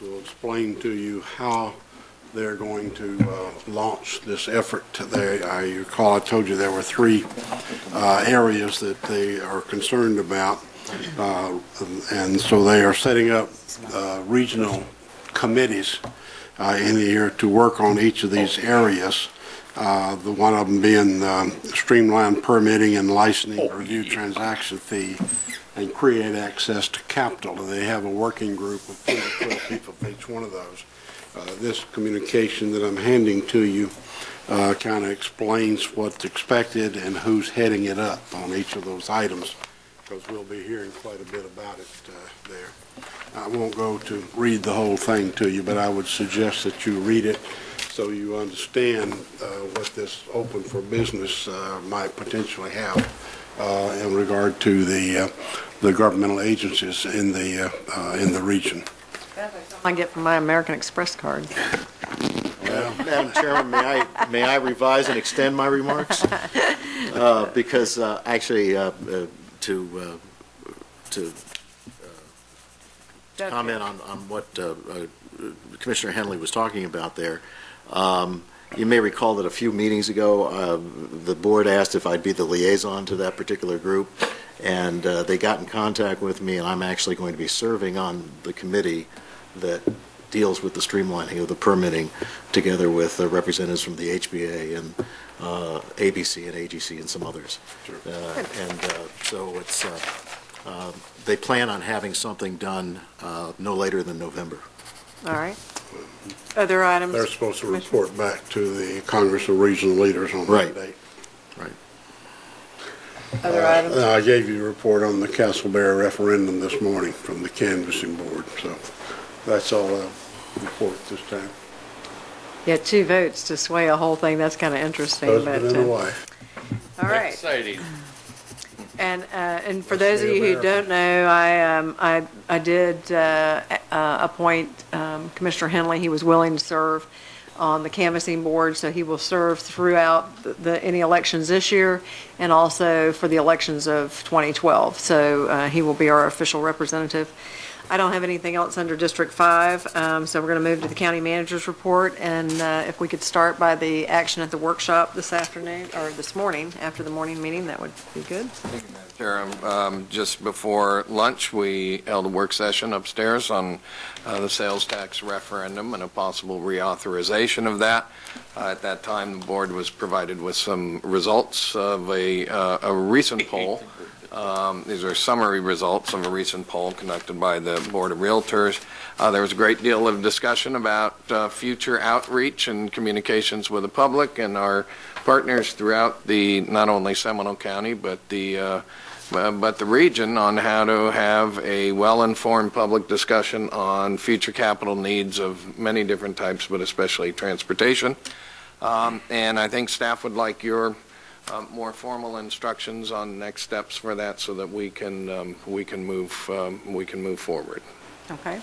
Will explain to you how they're going to launch this effort. You recall I told you there were three areas that they are concerned about, and so they are setting up regional committees in the year to work on each of these areas. The one of them being streamlined permitting and licensing, review transaction fee, and create access to capital. And they have a working group of 10 to 12 people for each one of those. This communication that I'm handing to you kind of explains what's expected and who's heading it up on each of those items, because we'll be hearing quite a bit about it there. I won't go to read the whole thing to you, but I would suggest that you read it so you understand what this open for business might potentially have in regard to the governmental agencies in the region. I get from my American Express card. Well, Madam Chairman, may I revise and extend my remarks? Because actually, to comment on what Commissioner Henley was talking about there. You may recall that a few meetings ago, the board asked if I'd be the liaison to that particular group, and they got in contact with me, and I'm actually going to be serving on the committee that deals with the streamlining of the permitting, together with representatives from the HBA and ABC and AGC and some others. Sure. So it's they plan on having something done no later than November. All right. Other items? They're supposed to report back to the Congress of Regional Leaders on that date. Right. Other items? I gave you a report on the Castleberry referendum this morning from the canvassing board, so that's all I'll report this time. Yeah, 2 votes to sway a whole thing. That's kind of interesting. Husband and a wife. All right. Exciting. And for those of you who don't know, I did appoint Commissioner Henley. He was willing to serve on the canvassing board, so he will serve throughout any elections this year and also for the elections of 2012. So he will be our official representative. I don't have anything else under District 5, so we're going to move to the county manager's report, and if we could start by the action at the workshop this afternoon, or this morning, after the morning meeting, that would be good. Thank you, Madam Chair. Just before lunch, we held a work session upstairs on the sales tax referendum and a possible reauthorization of that. At that time, the board was provided with some results of a recent poll. These are summary results of a recent poll conducted by the Board of Realtors. There was a great deal of discussion about future outreach and communications with the public and our partners throughout not only Seminole County but the region on how to have a well-informed public discussion on future capital needs of many different types, but especially transportation. And I think staff would like your more formal instructions on next steps for that, so that we can move forward. Okay.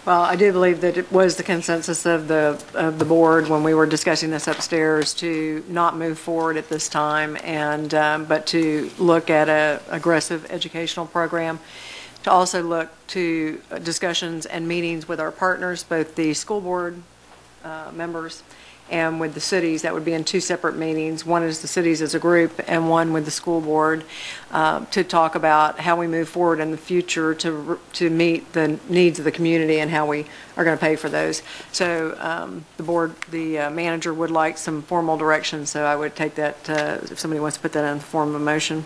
Well, I do believe that it was the consensus of the board when we were discussing this upstairs to not move forward at this time, and but to look at a aggressive educational program, to also look to discussions and meetings with our partners, both the school board members and with the cities. That would be in 2 separate meetings. One is the cities as a group, and one with the school board, to talk about how we move forward in the future to meet the needs of the community and how we are going to pay for those. So the manager would like some formal direction, so I would take that, if somebody wants to put that in the form of a motion.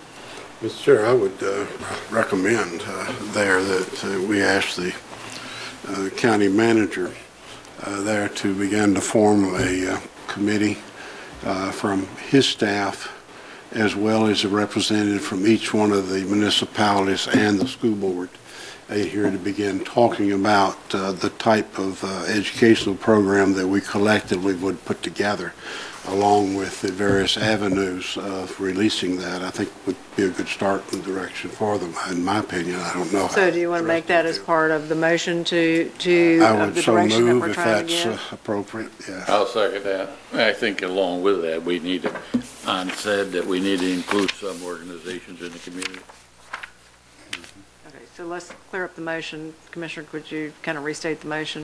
Mr. Chair, I would recommend there that we ask the county manager there to begin to form a committee from his staff, as well as a representative from each one of the municipalities and the school board here to begin talking about the type of educational program that we collectively would put together, along with the various avenues of releasing that. I think would be a good start in the direction for them, in my opinion. I don't know. So do you want to make that as part of the motion to I would the so direction that move we're if trying that's to get? appropriate. Yeah. I'll second that. I think along with that, we need to, said that we need to include some organizations in the community. Okay, So let's clear up the motion. Commissioner, could you kind of restate the motion?